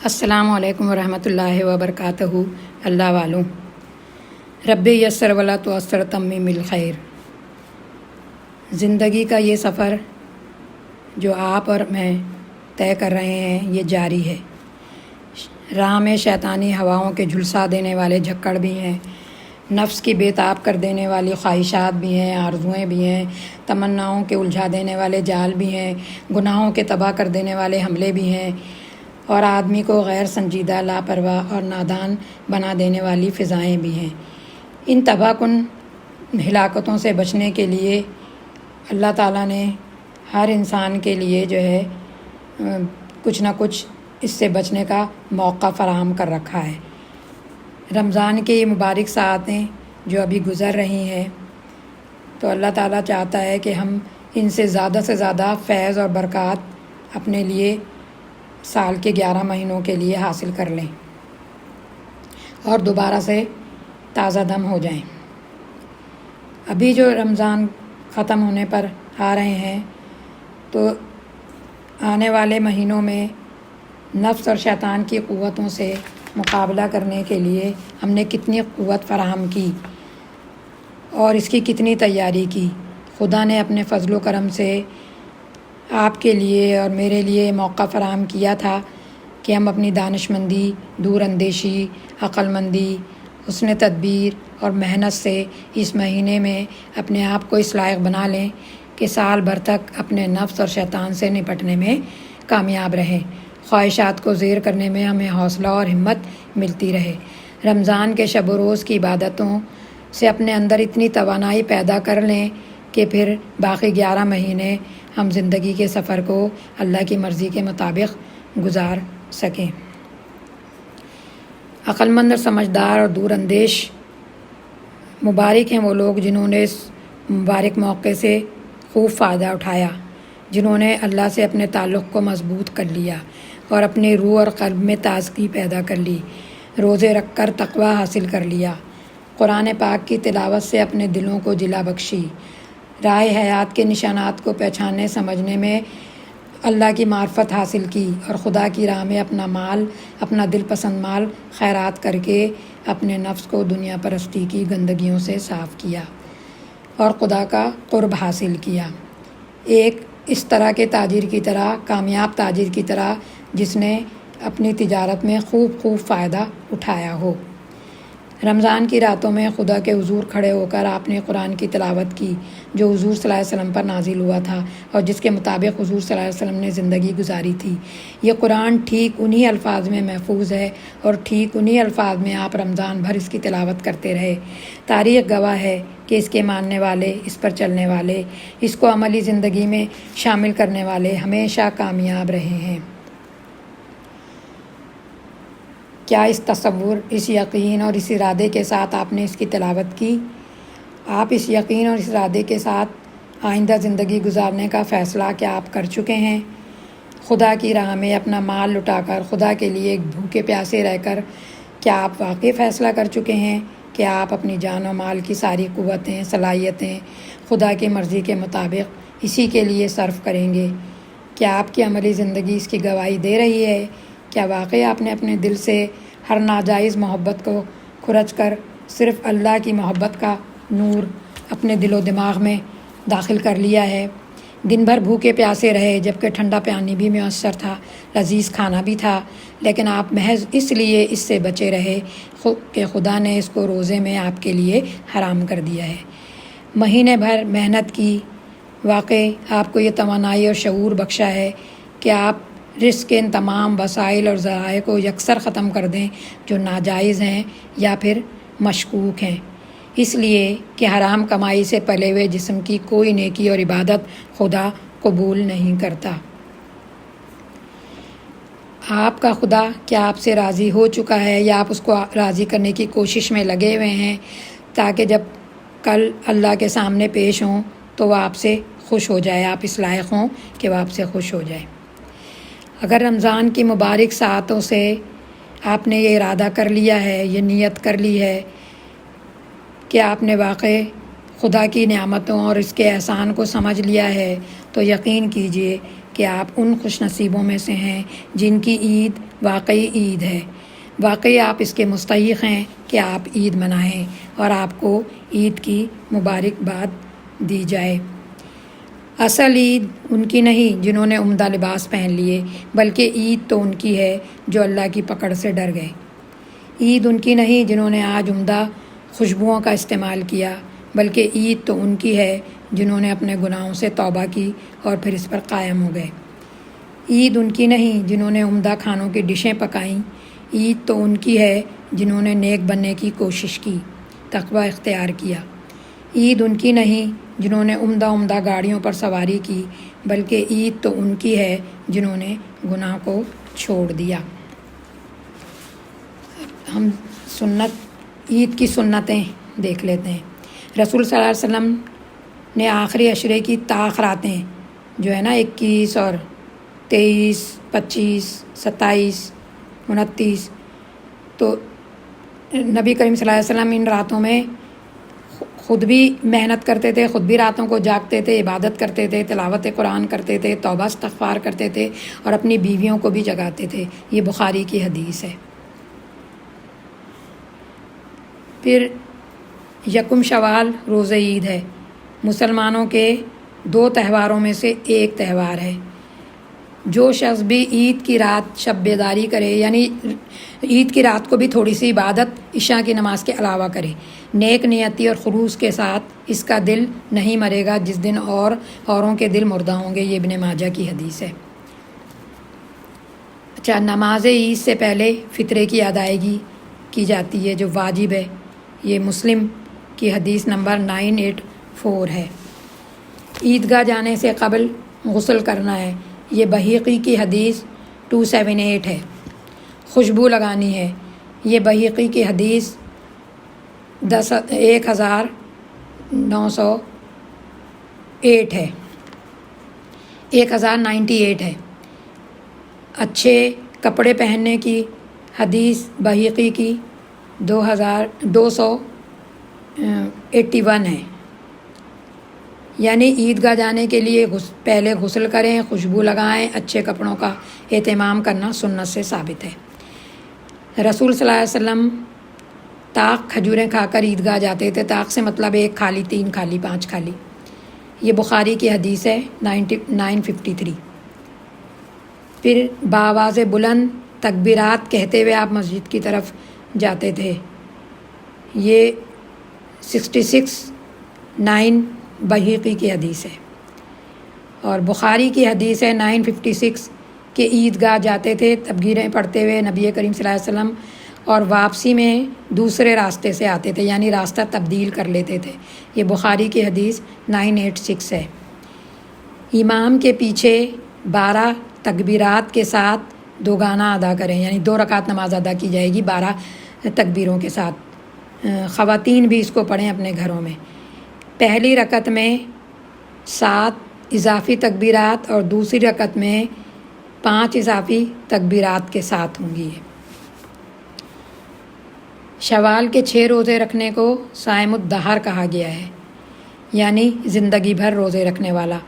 السلام علیکم ورحمۃ اللہ وبرکاتہ۔ اللہ والوں، رب یسر ولا تعسر تمم الخیر۔ زندگی کا یہ سفر جو آپ اور میں طے کر رہے ہیں یہ جاری ہے۔ راہ میں شیطانی ہواؤں کے جھلسا دینے والے جھکڑ بھی ہیں، نفس کی بے تاب کر دینے والی خواہشات بھی ہیں، آرزوئیں بھی ہیں، تمناؤں کے الجھا دینے والے جال بھی ہیں، گناہوں کے تباہ کر دینے والے حملے بھی ہیں، اور آدمی کو غیر سنجیدہ، لاپرواہ اور نادان بنا دینے والی فضائیں بھی ہیں۔ ان تباہ کن ہلاکتوں سے بچنے کے لیے اللہ تعالیٰ نے ہر انسان کے لیے جو ہے کچھ نہ کچھ اس سے بچنے کا موقع فراہم کر رکھا ہے۔ رمضان کے یہ مبارک ساعتیں جو ابھی گزر رہی ہیں تو اللہ تعالیٰ چاہتا ہے کہ ہم ان سے زیادہ فیض اور برکات اپنے لیے سال کے 11 مہینوں کے لیے حاصل کر لیں اور دوبارہ سے تازہ دم ہو جائیں۔ ابھی جو رمضان ختم ہونے پر آ رہے ہیں تو آنے والے مہینوں میں نفس اور شیطان کی قوتوں سے مقابلہ کرنے کے لیے ہم نے کتنی قوت فراہم کی اور اس کی کتنی تیاری کی۔ خدا نے اپنے فضل و کرم سے آپ کے لیے اور میرے لیے موقع فراہم کیا تھا کہ ہم اپنی دانش مندی، دور اندیشی، عقل مندی، حسن تدبیر اور محنت سے اس مہینے میں اپنے آپ کو اس لائق بنا لیں کہ سال بھر تک اپنے نفس اور شیطان سے نپٹنے میں کامیاب رہیں، خواہشات کو زیر کرنے میں ہمیں حوصلہ اور ہمت ملتی رہے، رمضان کے شب و روز کی عبادتوں سے اپنے اندر اتنی توانائی پیدا کر لیں کہ پھر باقی 11 مہینے ہم زندگی کے سفر کو اللہ کی مرضی کے مطابق گزار سکیں۔ عقل مند اور سمجھدار اور دور اندیش مبارک ہیں وہ لوگ جنہوں نے اس مبارک موقع سے خوب فائدہ اٹھایا، جنہوں نے اللہ سے اپنے تعلق کو مضبوط کر لیا اور اپنی روح اور قلب میں تازگی پیدا کر لی، روزے رکھ کر تقویٰ حاصل کر لیا، قرآن پاک کی تلاوت سے اپنے دلوں کو جلا بخشی، راہ حیات کے نشانات کو پہچاننے سمجھنے میں اللہ کی معرفت حاصل کی، اور خدا کی راہ میں اپنا مال، اپنا دل پسند مال خیرات کر کے اپنے نفس کو دنیا پرستی کی گندگیوں سے صاف کیا اور خدا کا قرب حاصل کیا۔ ایک اس طرح کے تاجر کی طرح، کامیاب تاجر کی طرح جس نے اپنی تجارت میں خوب فائدہ اٹھایا ہو۔ رمضان کی راتوں میں خدا کے حضور کھڑے ہو کر آپ نے قرآن کی تلاوت کی جو حضور صلی اللہ علیہ وسلم پر نازل ہوا تھا اور جس کے مطابق حضور صلی اللہ علیہ وسلم نے زندگی گزاری تھی۔ یہ قرآن ٹھیک انہی الفاظ میں محفوظ ہے اور ٹھیک انہی الفاظ میں آپ رمضان بھر اس کی تلاوت کرتے رہے۔ تاریخ گواہ ہے کہ اس کے ماننے والے، اس پر چلنے والے، اس کو عملی زندگی میں شامل کرنے والے ہمیشہ کامیاب رہے ہیں۔ کیا اس تصور، اس یقین اور اس ارادے کے ساتھ آپ نے اس کی تلاوت کی؟ آپ اس یقین اور اس ارادے کے ساتھ آئندہ زندگی گزارنے کا فیصلہ کیا آپ کر چکے ہیں؟ خدا کی راہ میں اپنا مال لٹا کر، خدا کے لیے بھوکے پیاسے رہ کر کیا آپ واقعی فیصلہ کر چکے ہیں کہ آپ اپنی جان و مال کی ساری قوتیں، صلاحیتیں خدا کی مرضی کے مطابق اسی کے لیے صرف کریں گے؟ کیا آپ کی عملی زندگی اس کی گواہی دے رہی ہے؟ کیا واقعی آپ نے اپنے دل سے ہر ناجائز محبت کو کھرچ کر صرف اللہ کی محبت کا نور اپنے دل و دماغ میں داخل کر لیا ہے؟ دن بھر بھوکے پیاسے رہے جبکہ ٹھنڈا پانی بھی میسر تھا، لذیذ کھانا بھی تھا، لیکن آپ محض اس لیے اس سے بچے رہے کہ خدا نے اس کو روزے میں آپ کے لیے حرام کر دیا ہے۔ مہینے بھر محنت کی، واقعی آپ کو یہ توانائی اور شعور بخشا ہے کہ آپ رزق کے ان تمام وسائل اور ذرائع کو یکسر ختم کر دیں جو ناجائز ہیں یا پھر مشکوک ہیں، اس لیے کہ حرام کمائی سے پلے ہوئے جسم کی کوئی نیکی اور عبادت خدا قبول نہیں کرتا۔ آپ کا خدا کیا آپ سے راضی ہو چکا ہے یا آپ اس کو راضی کرنے کی کوشش میں لگے ہوئے ہیں تاکہ جب کل اللہ کے سامنے پیش ہوں تو وہ آپ سے خوش ہو جائے، آپ اس لائق ہوں کہ وہ آپ سے خوش ہو جائے؟ اگر رمضان کی مبارک ساعتوں سے آپ نے یہ ارادہ کر لیا ہے، یہ نیت کر لی ہے کہ آپ نے واقعی خدا کی نعمتوں اور اس کے احسان کو سمجھ لیا ہے، تو یقین کیجئے کہ آپ ان خوش نصیبوں میں سے ہیں جن کی عید واقعی عید ہے، واقعی آپ اس کے مستحق ہیں کہ آپ عید منائیں اور آپ کو عید کی مبارکباد دی جائے۔ اصل عید ان کی نہیں جنہوں نے عمدہ لباس پہن لیے، بلکہ عید تو ان کی ہے جو اللہ کی پکڑ سے ڈر گئے۔ عید ان کی نہیں جنہوں نے آج عمدہ خوشبوؤں کا استعمال کیا، بلکہ عید تو ان کی ہے جنہوں نے اپنے گناہوں سے توبہ کی اور پھر اس پر قائم ہو گئے۔ عید ان کی نہیں جنہوں نے عمدہ کھانوں کی ڈشیں پکائیں، عید تو ان کی ہے جنہوں نے نیک بننے کی کوشش کی، تقوی اختیار کیا۔ عید ان کی نہیں جنہوں نے عمدہ گاڑیوں پر سواری کی، بلکہ عید تو ان کی ہے جنہوں نے گناہ کو چھوڑ دیا۔ ہم عید کی سنتیں دیکھ لیتے ہیں۔ رسول صلی اللہ علیہ وسلم نے آخری عشرے کی طاق راتیں جو ہے نا 21 اور 23، 25، 27، 29، تو نبی کریم صلی اللہ علیہ وسلم ان راتوں میں خود بھی محنت کرتے تھے، خود بھی راتوں کو جاگتے تھے، عبادت کرتے تھے، تلاوت قرآن کرتے تھے، توبہ استغفار کرتے تھے اور اپنی بیویوں کو بھی جگاتے تھے۔ یہ بخاری کی حدیث ہے۔ پھر یکم شوال روز عید ہے، مسلمانوں کے 2 تہواروں میں سے ایک تہوار ہے۔ جو شخص بھی عید کی رات شب بیداری کرے، یعنی عید کی رات کو بھی تھوڑی سی عبادت عشاء کی نماز کے علاوہ کرے، نیک نیتی اور خلوص کے ساتھ، اس کا دل نہیں مرے گا جس دن اوروں کے دل مردہ ہوں گے۔ یہ ابن ماجہ کی حدیث ہے۔ اچھا، نماز عید سے پہلے فطرے کی ادائیگی کی جاتی ہے جو واجب ہے۔ یہ مسلم کی حدیث نمبر 984 ہے۔ عیدگاہ جانے سے قبل غسل کرنا ہے، یہ بحیقی کی حدیث 278 ہے۔ خوشبو لگانی ہے، یہ بحیقی کی حدیث 1908 ہے، 1098 ہے۔ اچھے کپڑے پہننے کی حدیث بحیقی کی 281 ہے۔ یعنی عیدگاہ جانے کے لیے پہلے غسل کریں، خوشبو لگائیں، اچھے کپڑوں کا اہتمام کرنا سنت سے ثابت ہے۔ رسول صلی اللہ علیہ وسلم طاق کھجوریں کھا کر عیدگاہ جاتے تھے۔ طاق سے مطلب 1 کھالی، 3 کھالی، 5 کھالی۔ یہ بخاری کی حدیث ہے 953۔ پھر بآواز بلند تکبیرات کہتے ہوئے آپ مسجد کی طرف جاتے تھے، یہ 66-9 بحیقی کی حدیث ہے۔ اور بخاری کی حدیث ہے 956 کہ عیدگاہ جاتے تھے تکبیریں پڑھتے ہوئے نبی کریم صلی اللہ علیہ وسلم، اور واپسی میں دوسرے راستے سے آتے تھے، یعنی راستہ تبدیل کر لیتے تھے۔ یہ بخاری کی حدیث 986 ہے۔ امام کے پیچھے 12 تکبیرات کے ساتھ 2 گانا ادا کریں، یعنی 2 رکعت نماز ادا کی جائے گی 12 تکبیروں کے ساتھ۔ خواتین بھی اس کو پڑھیں اپنے گھروں میں۔ پہلی رکعت میں 7 اضافی تکبیرات اور دوسری رکعت میں 5 اضافی تکبیرات کے ساتھ ہوں گی۔ شوال کے 6 روزے رکھنے کو صائم الدہر کہا گیا ہے، یعنی زندگی بھر روزے رکھنے والا۔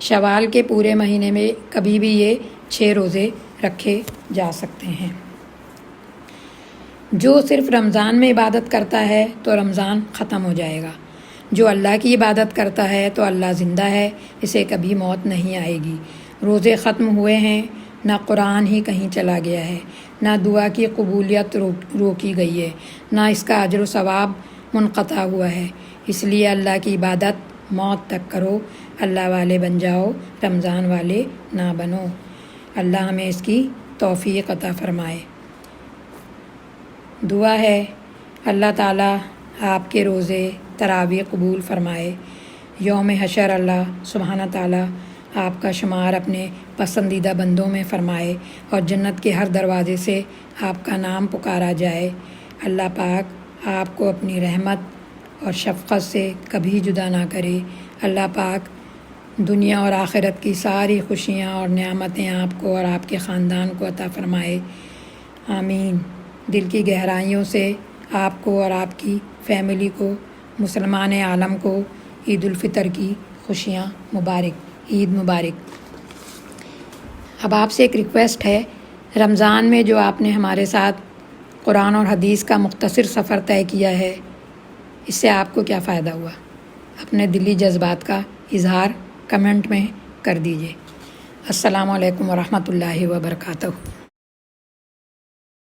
شوال کے پورے مہینے میں کبھی بھی یہ 6 روزے رکھے جا سکتے ہیں۔ جو صرف رمضان میں عبادت کرتا ہے تو رمضان ختم ہو جائے گا۔ جو اللہ کی عبادت کرتا ہے تو اللہ زندہ ہے، اسے کبھی موت نہیں آئے گی۔ روزے ختم ہوئے ہیں، نہ قرآن ہی کہیں چلا گیا ہے، نہ دعا کی قبولیت روکی گئی ہے، نہ اس کا اجر و ثواب منقطع ہوا ہے۔ اس لیے اللہ کی عبادت موت تک کرو، اللہ والے بن جاؤ، رمضان والے نہ بنو۔ اللہ ہمیں اس کی توفیق عطا فرمائے۔ دعا ہے اللہ تعالیٰ آپ کے روزے تراویح قبول فرمائے۔ یوم حشر اللہ سبحانہ تعالیٰ آپ کا شمار اپنے پسندیدہ بندوں میں فرمائے اور جنت کے ہر دروازے سے آپ کا نام پکارا جائے۔ اللہ پاک آپ کو اپنی رحمت اور شفقت سے کبھی جدا نہ کرے۔ اللہ پاک دنیا اور آخرت کی ساری خوشیاں اور نعمتیں آپ کو اور آپ کے خاندان کو عطا فرمائے، آمین۔ دل کی گہرائیوں سے آپ کو اور آپ کی فیملی کو، مسلمان عالم کو عید الفطر کی خوشیاں مبارک، عید مبارک۔ اب آپ سے ایک ریکویسٹ ہے، رمضان میں جو آپ نے ہمارے ساتھ قرآن اور حدیث کا مختصر سفر طے کیا ہے، اس سے آپ کو کیا فائدہ ہوا؟ اپنے دلی جذبات کا اظہار کمنٹ میں کر دیجیے۔ السلام علیکم ورحمۃ اللہ وبرکاتہ۔